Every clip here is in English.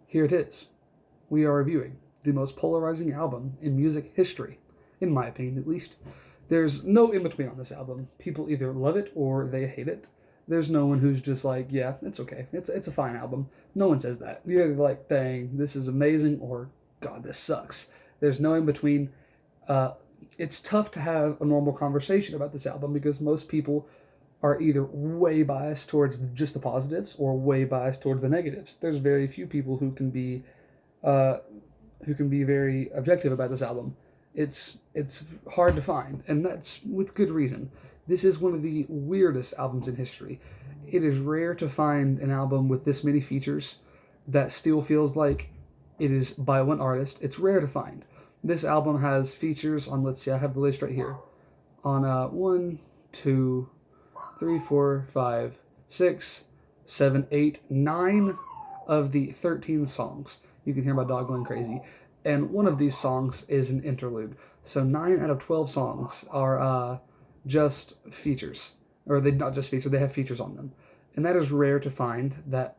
Here it is. We are reviewing the most polarizing album in music history, in my opinion at least. There's no in between on this album. People either love it or they hate it. There's no one who's just like, yeah, it's okay. It's a fine album. No one says that. You're either like, dang, this is amazing, or God, this sucks. There's no in between. Uh, it's tough to have a normal conversation about this album because most people are either way biased towards just the positives or way biased towards the negatives. There's very few people uh, who can be very objective about this album. It's hard to find, and that's with good reason. This is one of the weirdest albums in history. It is rare to find an album with this many features that still feels like it is by one artist. It's rare to find. This album has features on, let's see, I have the list right here. On 1, 2, 3, 4, 5, 6, 7, 8, 9 of the 13 songs. You can hear my dog going crazy. And one of these songs is an interlude. So 9 out of 12 songs are just features. Or they not just features, they have features on them. And that is rare to find, that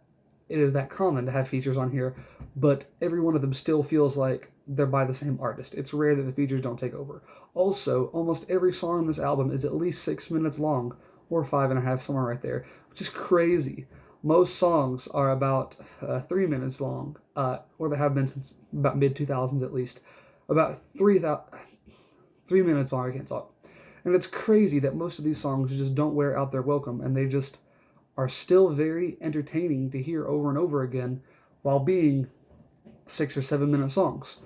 it is that common to have features on here, but every one of them still feels like they're by the same artist. It's rare that the features don't take over. Also, almost every song on this album is at least 6 minutes long, or 5.5, somewhere right there, which is crazy. Most songs are about 3 minutes long, or they have been since about mid 2000s at least. About 3 minutes long. I can't talk. And it's crazy that most of these songs just don't wear out their welcome, and they just are still very entertaining to hear over and over again while being 6 or 7 minute songs.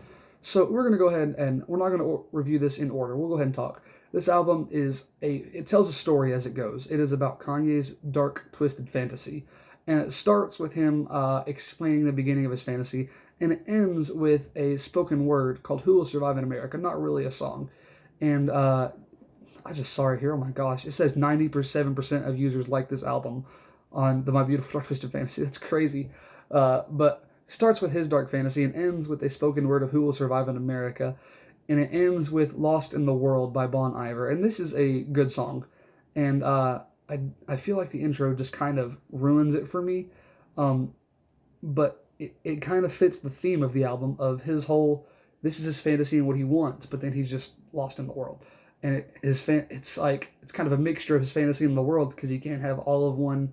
So we're going to go ahead and we're not going to review this in order. We'll go ahead and talk. This album it tells a story as it goes. It is about Kanye's dark, twisted fantasy. And it starts with him explaining the beginning of his fantasy, and it ends with a spoken word called Who Will Survive in America? Not really a song. And I just saw it here. Oh my gosh. It says 97% of users like this album on the My Beautiful Dark Twisted Fantasy. That's crazy. But starts with his dark fantasy and ends with a spoken word of Who Will Survive in America. And it ends with Lost in the World by Bon Iver. And this is a good song. And I feel like the intro just kind of ruins it for me. But it kind of fits the theme of the album of his whole, this is his fantasy and what he wants, but then he's just lost in the world. And it's kind of a mixture of his fantasy and the world, because he can't have all of one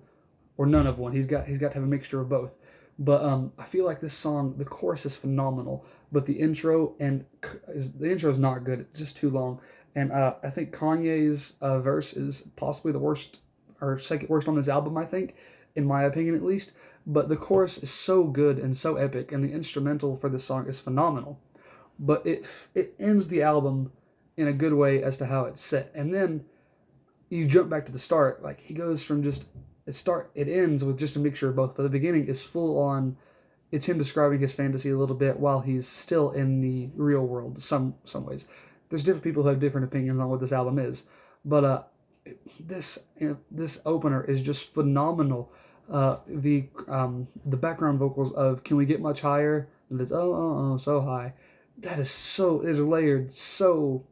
or none of one. He's got to have a mixture of both. But I feel like this song, the chorus is phenomenal, but the intro is not good. It's just too long. And I think Kanye's verse is possibly the worst or second worst on this album, I think, in my opinion at least. But the chorus is so good and so epic, and the instrumental for this song is phenomenal. But it ends the album in a good way as to how it's set. And then you jump back to the start. Like, he goes from it ends with just a mixture of both, but the beginning is full on, it's him describing his fantasy a little bit while he's still in the real world some ways. There's different people who have different opinions on what this album is, but this opener is just phenomenal. The background vocals of "Can We Get Much Higher?" and it's so high. That is layered so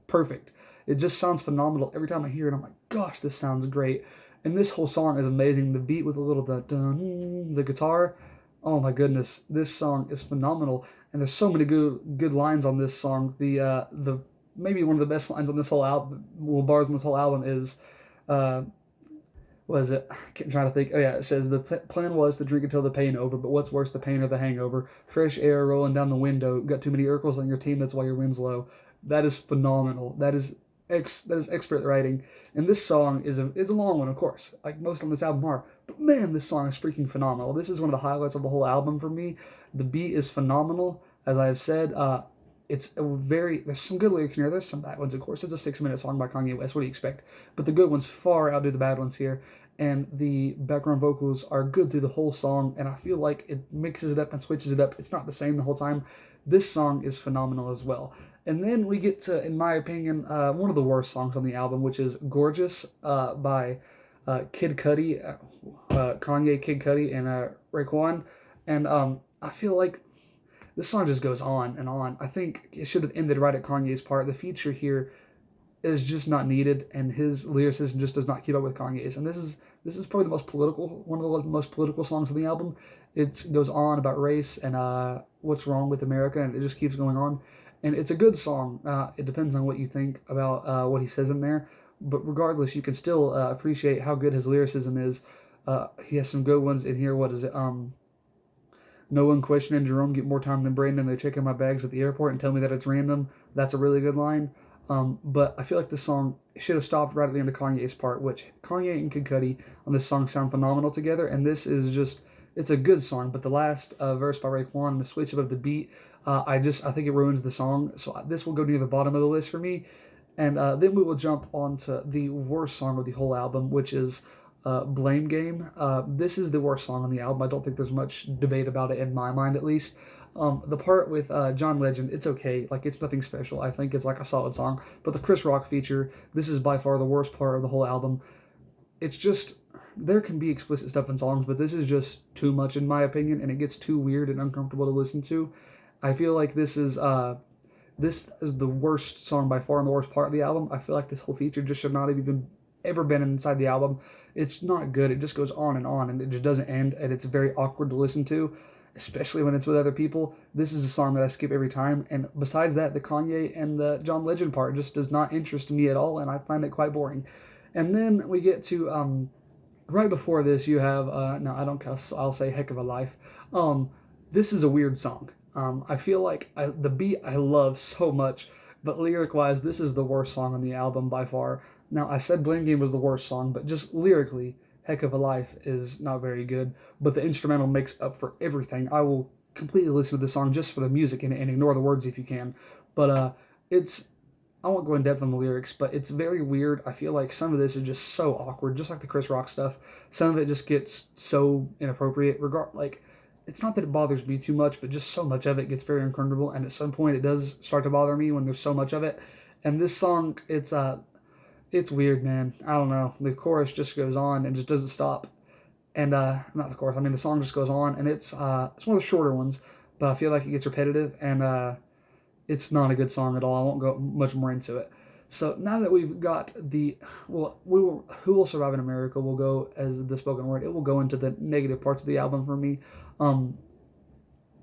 perfect. It just sounds phenomenal every time I hear it. I'm like, gosh, this sounds great. And this whole song is amazing. The beat with a little the guitar, oh my goodness, this song is phenomenal. And there's so many good lines on this song. The maybe one of the best lines on this whole album, bars on this whole album is, what is it? I'm trying to think. Oh yeah, it says the plan was to drink until the pain over, but what's worse, the pain or the hangover? Fresh air rolling down the window. Got too many Urkels on your team. That's why your wind's low. That is phenomenal. That is expert writing. And this song is a long one, of course, like most on this album are. But man, this song is freaking phenomenal. This is one of the highlights of the whole album for me. The beat is phenomenal, as I have said. There's some good lyrics in here. There's some bad ones, of course. It's a 6 minute song by Kanye West. What do you expect? But the good ones far outdo the bad ones here. And the background vocals are good through the whole song. And I feel like it mixes it up and switches it up. It's not the same the whole time. This song is phenomenal as well. And then we get to, in my opinion, one of the worst songs on the album, which is Gorgeous by Kid Cudi, Kanye, Kid Cudi, and Raekwon. And I feel like this song just goes on and on. I think it should have ended right at Kanye's part. The feature here is just not needed, and his lyricism just does not keep up with Kanye's. And this is This is probably the most political, one of the most political songs on the album. It goes on about race and what's wrong with America, and it just keeps going on. And it's a good song. It depends on what you think about what he says in there, but regardless, you can still appreciate how good his lyricism is. He has some good ones in here. What is it? No one questioning Jerome get more time than Brandon. They check in my bags at the airport and tell me that it's random. That's a really good line. But I feel like this song should have stopped right at the end of Kanye's part, which Kanye and Kid Cudi on this song sound phenomenal together. And this is just, it's a good song. But the last verse by Raekwon, the switch up of the beat, I think it ruins the song. So this will go near the bottom of the list for me. And then we will jump on to the worst song of the whole album, which is Blame Game. This is the worst song on the album. I don't think there's much debate about it in my mind, at least. The part with John Legend, it's okay. Like, it's nothing special. I think it's like a solid song. But the Chris Rock feature, this is by far the worst part of the whole album. It's just, there can be explicit stuff in songs, but this is just too much in my opinion, and it gets too weird and uncomfortable to listen to. I feel like this is the worst song by far and the worst part of the album. I feel like this whole feature just should not have even ever been inside the album. It's not good. It just goes on, and it just doesn't end, and it's very awkward to listen to, especially when it's with other people. This is a song that I skip every time, and besides that, the Kanye and the John Legend part just does not interest me at all, and I find it quite boring. And then we get to, right before this, you have, no, I don't cuss, so I'll say Heck of a Life. This is a weird song. I feel like the beat I love so much, but lyric-wise, this is the worst song on the album by far. Now, I said Blame Game was the worst song, but just lyrically, Heck of a Life is not very good, but the instrumental makes up for everything. I will completely listen to the song just for the music and ignore the words if you can. But I won't go in depth on the lyrics, but it's very weird. I feel like some of this is just so awkward, just like the Chris Rock stuff. Some of it just gets so inappropriate. It's not that it bothers me too much, but just so much of it gets very uncomfortable, and at some point it does start to bother me when there's so much of it. And this song, it's weird, man. I don't know. The chorus just goes on and just doesn't stop. And not the chorus. I mean, the song just goes on, and it's one of the shorter ones, but I feel like it gets repetitive, and it's not a good song at all. I won't go much more into it. So now that we've got Who Will Survive in America will go as the spoken word. It will go into the negative parts of the album for me.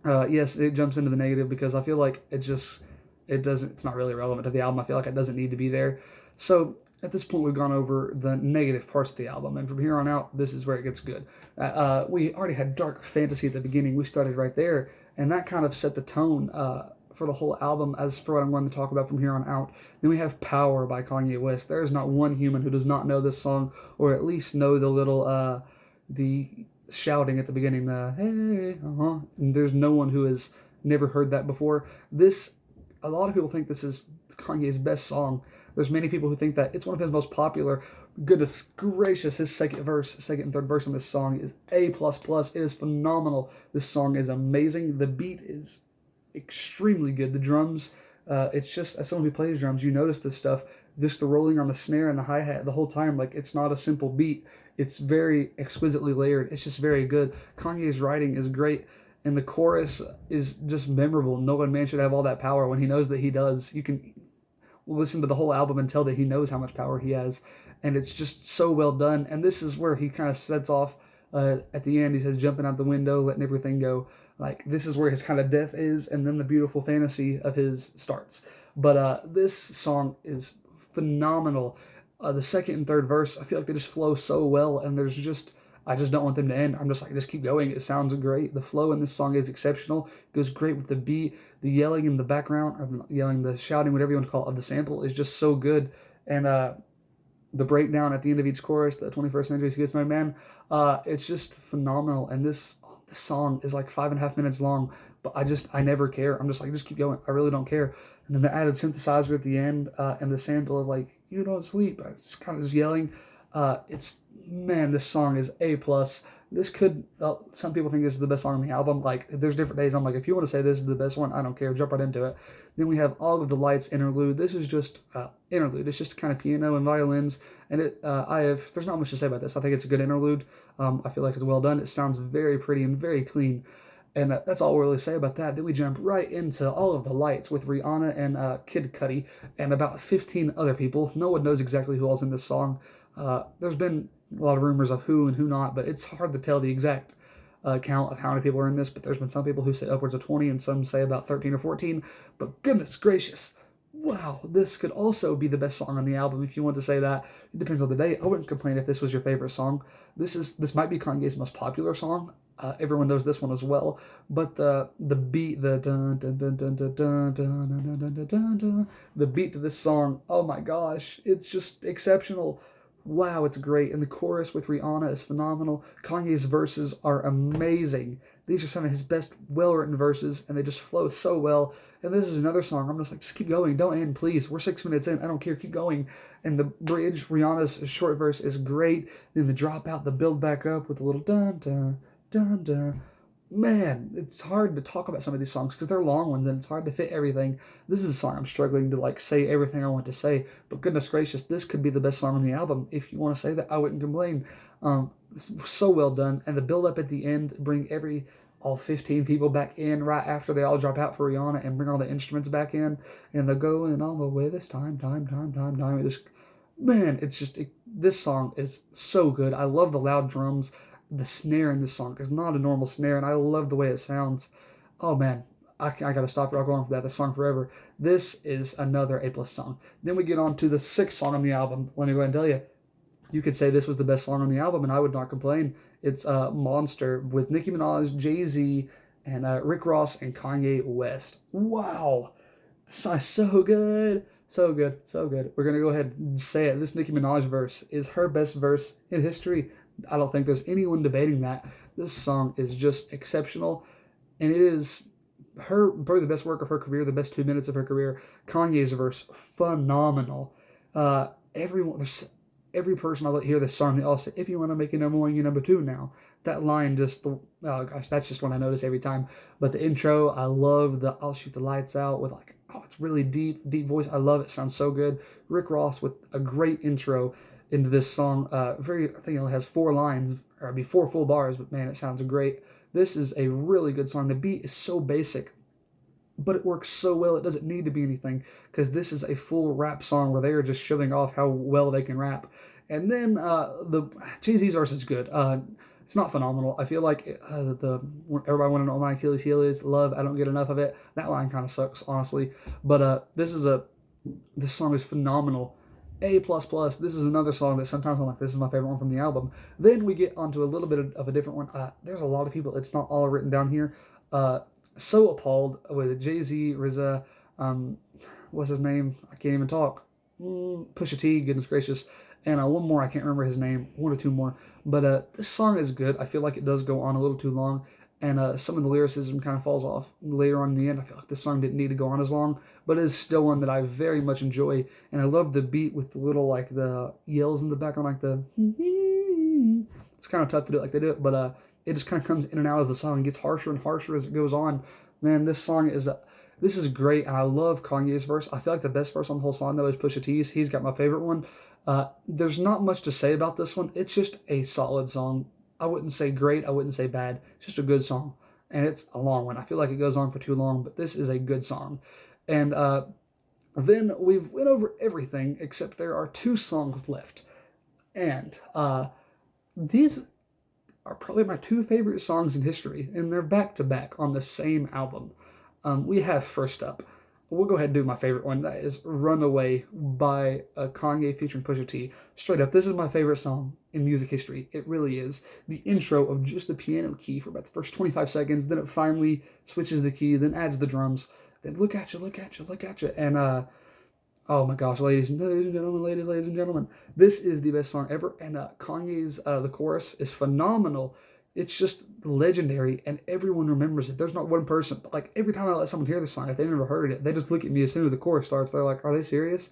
Yes, it jumps into the negative because I feel like it's not really relevant to the album. I feel like it doesn't need to be there. So at this point, we've gone over the negative parts of the album, and from here on out, this is where it gets good. We already had Dark Fantasy at the beginning. We started right there, and that kind of set the tone for the whole album as for what I'm going to talk about from here on out. Then we have Power by Kanye West. There is not one human who does not know this song, or at least know the little, the shouting at the beginning, the hey, And there's no one who has never heard that before. A lot of people think this is Kanye's best song. There's many people who think that it's one of his most popular. Goodness gracious, his second and third verse on this song is A++. It is phenomenal. This song is amazing. The beat is extremely good. The drums, it's just, as someone who plays drums, you notice this stuff. Just the rolling on the snare and the hi-hat the whole time. Like, it's not a simple beat. It's very exquisitely layered. It's just very good. Kanye's writing is great. And the chorus is just memorable. No one man should have all that power when he knows that he does. You can listen to the whole album and tell that he knows how much power he has. And it's just so well done. And this is where he kind of sets off at the end. He says, jumping out the window, letting everything go. Like, this is where his kind of death is, and then the beautiful fantasy of his starts. But this song is phenomenal. The second and third verse, I feel like they just flow so well, and I just don't want them to end. I'm just like, just keep going. It sounds great. The flow in this song is exceptional. It goes great with the beat. The yelling in the background, or the yelling, the shouting, whatever you want to call it, of the sample is just so good. And the breakdown at the end of each chorus, the 21st century gets my man, it's just phenomenal. And this song is like 5.5 minutes long, but I never care. I'm just like, just keep going. I really don't care. And then the added synthesizer at the end, and the sample of like, you don't sleep. I just kind of just yelling. This song is A+. This could, some people think this is the best song on the album. Like, there's different days. I'm like, if you want to say this is the best one, I don't care. Jump right into it. Then we have All of the Lights interlude. This is just interlude. It's just kind of piano and violins. And there's not much to say about this. I think it's a good interlude. I feel like it's well done. It sounds very pretty and very clean. And that's all we'll really say about that. Then we jump right into All of the Lights with Rihanna and Kid Cudi and about 15 other people. No one knows exactly who all's in this song. There's been a lot of rumors of who and who not, but it's hard to tell the exact count of how many people are in this. But there's been some people who say upwards of 20, and some say about 13 or 14. But goodness gracious, wow, this could also be the best song on the album if you want to say that. It depends on the day. I wouldn't complain if this was your favorite song. This might be Kanye's most popular song. Everyone knows this one as well, but the beat, the dun dun dun dun dun dun dun dun dun dun dun dun, the beat to this song, oh my gosh, it's just exceptional. Wow, it's great, and the chorus with Rihanna is phenomenal. Kanye's verses are amazing. These are some of his best, well-written verses, and they just flow so well. And this is another song. I'm just like, just keep going, don't end, please. We're 6 minutes in. I don't care, keep going. And the bridge, Rihanna's short verse is great. Then the dropout, the build back up with a little dun dun dun dun. Man, it's hard to talk about some of these songs because they're long ones and it's hard to fit everything. This is a song I'm struggling to like say everything I want to say, but goodness gracious, this could be the best song on the album. If you want to say that, I wouldn't complain. It's so well done, and the build up at the end, bring all 15 people back in right after they all drop out for Rihanna and bring all the instruments back in, and they're going all the way this time. It just, man, this song is so good. I love the loud drums. The snare in this song is not a normal snare, and I love the way it sounds. Oh man, I gotta stop it. I'll go on for that. The song forever. This is another A+ song. Then we get on to the 6th song on the album. Let me go ahead and tell you, you could say this was the best song on the album, and I would not complain. It's Monster with Nicki Minaj, Jay-Z, and Rick Ross and Kanye West. Wow, this song is so good. So good, so good. We're going to go ahead and say it. This Nicki Minaj verse is her best verse in history. I don't think there's anyone debating that. This song is just exceptional, and it is probably the best work of her career, the best 2 minutes of her career. Kanye's verse, phenomenal. Every person I hear this song, they all say, if you want to make it number one, you're number two now. That line oh gosh, that's just what I notice every time. But the intro, I love the I'll shoot the lights out with like, oh, it's really deep voice. I love it. Sounds so good. Rick Ross with a great intro into this song. I think it only has 4 lines, or it'd be 4 full bars, but man, it sounds great. This is a really good song. The beat is so basic, but it works so well. It doesn't need to be anything because this is a full rap song where they are just showing off how well they can rap. And then the Jay-Z's verse is good. It's not phenomenal. I feel like everybody want to know what my Achilles heel is. Love, I don't get enough of it. That line kind of sucks, honestly. But this song is phenomenal. A++. This is another song that sometimes I'm like, this is my favorite one from the album. Then we get onto a little bit of a different one. There's a lot of people. It's not all written down here. So Appalled with Jay-Z, RZA, what's his name? I can't even talk. Pusha T, goodness gracious. And one more, I can't remember his name. 1 or 2 more. But this song is good. I feel like it does go on a little too long. And some of the lyricism kind of falls off later on in the end. I feel like this song didn't need to go on as long, but it is still one that I very much enjoy. And I love the beat with the little, like, the yells in the background, like the... It's kind of tough to do it like they do it, but it just kind of comes in and out as the song gets harsher and harsher as it goes on. Man, this song is... This is great, and I love Kanye's verse. I feel like the best verse on the whole song, though, is Pusha T's. He's got my favorite one. There's not much to say about this one. It's just a solid song. I wouldn't say great. I wouldn't say bad. It's just a good song. And it's a long one. I feel like it goes on for too long, but this is a good song. And then we've went over everything except there are 2 songs left. And these are probably my 2 favorite songs in history, and they're back-to-back on the same album. We have first up, we'll go ahead and do my favorite one. That is Runaway by Kanye featuring Pusha T. Straight up, this is my favorite song in music history. It really is. The intro of just the piano key for about the first 25 seconds, then it finally switches the key, then adds the drums. Then look at you. And, oh my gosh, ladies and gentlemen, this is the best song ever. And Kanye's, the chorus is phenomenal. It's just legendary, and everyone remembers it. There's not one person, like, every time I let someone hear this song, if they never heard it, they just look at me as soon as the chorus starts. They're like, are they serious?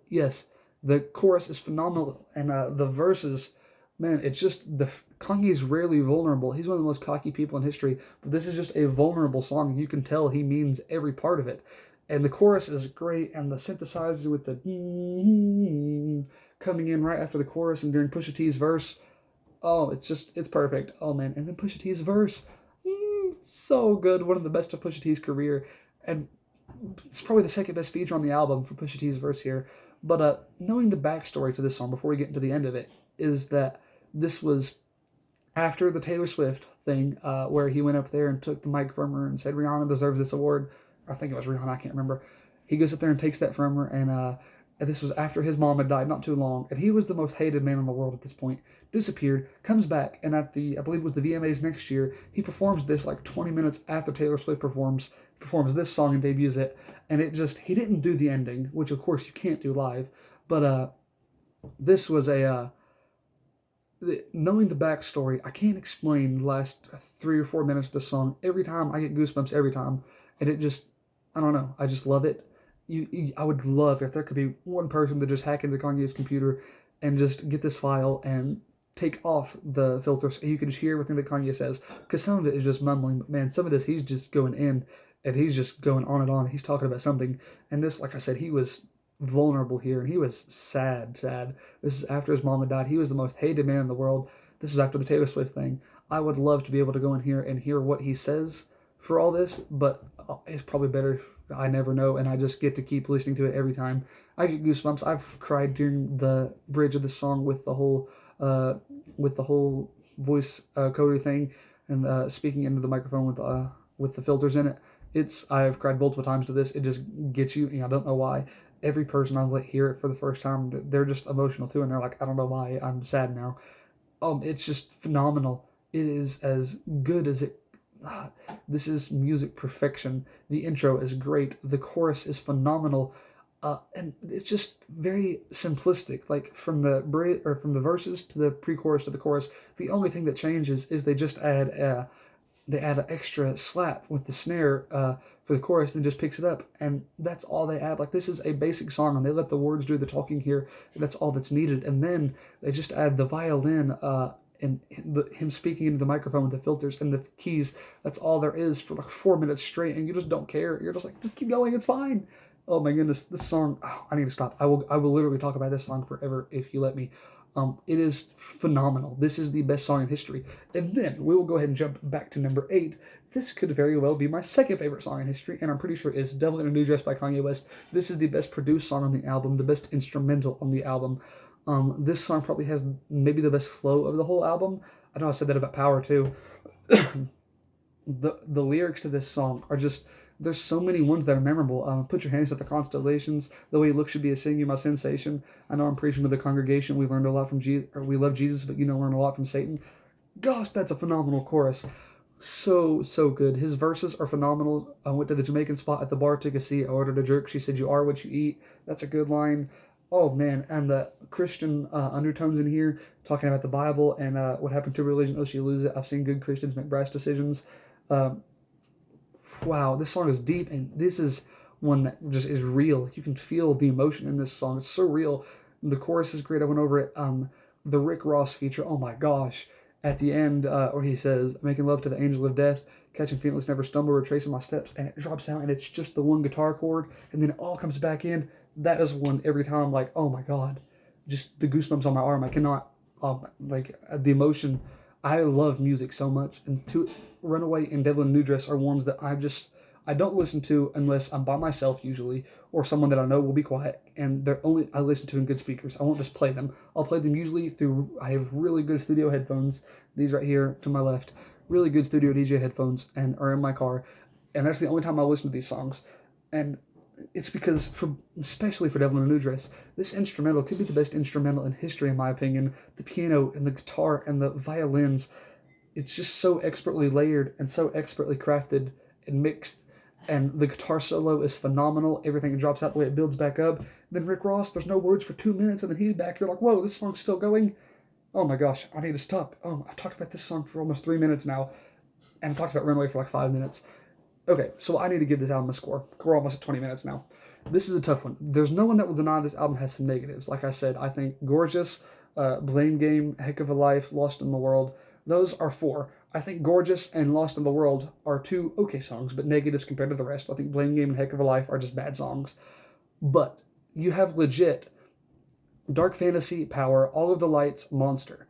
Yes. The chorus is phenomenal, and the verses, man, it's just, Kanye's rarely vulnerable. He's one of the most cocky people in history, but this is just a vulnerable song, and you can tell he means every part of it. And the chorus is great, and the synthesizer with the coming in right after the chorus and during Pusha T's verse, oh, it's perfect. Oh, man. And then Pusha T's verse. So good. One of the best of Pusha T's career. And it's probably the second best feature on the album for Pusha T's verse here. But knowing the backstory to this song before we get into the end of it, is that this was after the Taylor Swift thing, where he went up there and took the mic from her and said Rihanna deserves this award. I think it was Rihanna, I can't remember. He goes up there and takes that from her, and this was after his mom had died not too long, and he was the most hated man in the world at this point. Disappeared, comes back, and at the I believe it was the VMAs next year, he performs this like 20 minutes after Taylor Swift performs this song and debuts it, and it just he didn't do the ending, which of course you can't do live, but this was a knowing the backstory, I can't explain the last 3 or 4 minutes of the song. Every time I get goosebumps every time, and it just, I don't know, I just love it. I would love if there could be one person to just hack into Kanye's computer and just get this file and take off the filters, and you can just hear everything that Kanye says. Because some of it is just mumbling, but man, some of this he's just going in, and he's just going on and on. He's talking about something, and this, like I said, he was vulnerable here, and he was sad. This is after his mom had died. He was the most hated man in the world. This is after the Taylor Swift thing. I would love to be able to go in here and hear what he says for all this, but it's probably better if I never know, and I just get to keep listening to it every time. I get goosebumps. I've cried during the bridge of this song with the whole voice coder thing and speaking into the microphone with the filters in it. I've cried multiple times to this. It just gets you, and I don't know why. Every person I've let hear it for the first time, they're just emotional too, and they're like, I don't know why, I'm sad now. It's just phenomenal. It is as good as it. This is music perfection. The intro is great. The chorus is phenomenal, and it's just very simplistic. Like from the verses to the pre-chorus to the chorus, the only thing that changes is they just add an extra slap with the snare for the chorus, and just picks it up, and that's all they add. Like, this is a basic song, and they let the words do the talking here, and that's all that's needed. And then they just add the violin and him speaking into the microphone with the filters and the keys. That's all there is for like 4 minutes straight, and you just don't care. You're just like, just keep going, it's fine. Oh my goodness, this song, I need to stop. I will literally talk about this song forever if you let me. It is phenomenal. This is the best song in history. And then we will go ahead and jump back to number 8. This could very well be my second favorite song in history, and I'm pretty sure it's Devil in a New Dress by Kanye West. This is the best produced song on the album, the best instrumental on the album. This song probably has maybe the best flow of the whole album. I know I said that about Power too. The lyrics to this song are just, there's so many ones that are memorable. Put your hands at the constellations. The way you look should be a sin, you my sensation. I know I'm preaching to the congregation. We learned a lot from Jesus, or we love Jesus, but learn a lot from Satan. Gosh, that's a phenomenal chorus. So good. His verses are phenomenal. I went to the Jamaican spot at the bar, took a seat. I ordered a jerk. She said, "You are what you eat." That's a good line. Oh man, and the Christian undertones in here, talking about the Bible and what happened to religion. Oh, she lose it. I've seen good Christians make brash decisions. Wow, this song is deep, and this is one that just is real. You can feel the emotion in this song. It's so real. The chorus is great. I went over it. The Rick Ross feature, oh my gosh. At the end, where he says, "Making love to the angel of death, catching feelings, never stumble, retracing my steps," and it drops out, and it's just the one guitar chord, and then it all comes back in. That is one every time I'm like, oh my God. Just the goosebumps on my arm. I cannot, the emotion. I love music so much, and Runaway and Devil in a New Dress are ones that I don't listen to unless I'm by myself usually, or someone that I know will be quiet, and I listen to in good speakers. I won't just play them. I'll play them usually I have really good studio headphones, these right here to my left, really good studio DJ headphones, and are in my car, and that's the only time I listen to these songs. And it's because, especially for Devil in a New Dress, this instrumental could be the best instrumental in history, in my opinion. The piano and the guitar and the violins, it's just so expertly layered and so expertly crafted and mixed. And the guitar solo is phenomenal. Everything drops out the way it builds back up. Then Rick Ross, there's no words for 2 minutes, and then he's back. You're like, whoa, this song's still going? Oh my gosh, I need to stop. I've talked about this song for almost 3 minutes now, and I've talked about Runaway for like 5 minutes. Okay, so I need to give this album a score. We're almost at 20 minutes now. This is a tough one. There's no one that will deny this album has some negatives. Like I said, I think Gorgeous, Blame Game, Heck of a Life, Lost in the World, those are 4. I think Gorgeous and Lost in the World are 2 okay songs, but negatives compared to the rest. I think Blame Game and Heck of a Life are just bad songs. But you have legit Dark Fantasy, Power, All of the Lights, Monster.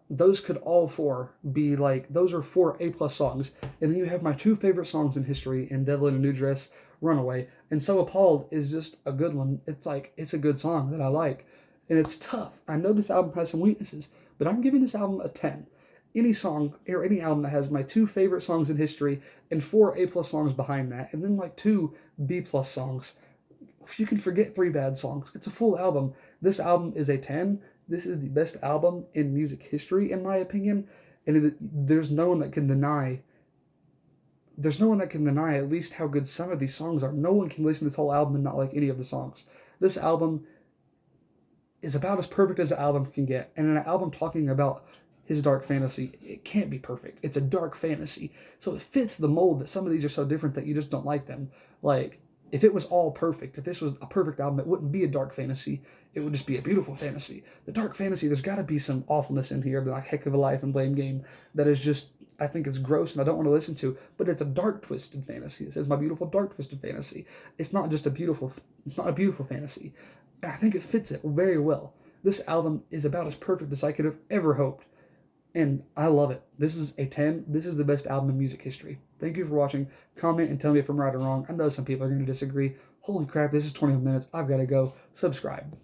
Those could all 4 be those are 4 A+ songs. And then you have my 2 favorite songs in history in Devil in a New Dress, Runaway. And So Appalled is just a good one. It's a good song that I like. And it's tough. I know this album has some weaknesses, but I'm giving this album a 10. Any song or any album that has my two favorite songs in history and four A plus songs behind that, and then like two B plus songs. If you can forget three bad songs, it's a full album. This album is a 10. This is the best album in music history, in my opinion. And there's no one that can deny. There's no one that can deny at least how good some of these songs are. No one can listen to this whole album and not like any of the songs. This album is about as perfect as an album can get. And in an album talking about his dark fantasy, it can't be perfect. It's a dark fantasy. So it fits the mold that some of these are so different that you just don't like them. Like, if it was all perfect, if this was a perfect album, it wouldn't be a dark fantasy. It would just be a beautiful fantasy. The dark fantasy, there's got to be some awfulness in here, like Heck of a Life and Blame Game, that is just, I think it's gross and I don't want to listen to, but it's a dark twisted fantasy. It says my beautiful dark twisted fantasy. It's not a beautiful fantasy. And I think it fits it very well. This album is about as perfect as I could have ever hoped. And I love it. This is a 10. This is the best album in music history. Thank you for watching. Comment and tell me if I'm right or wrong. I know some people are going to disagree. Holy crap, this is 20 minutes. I've got to go. Subscribe.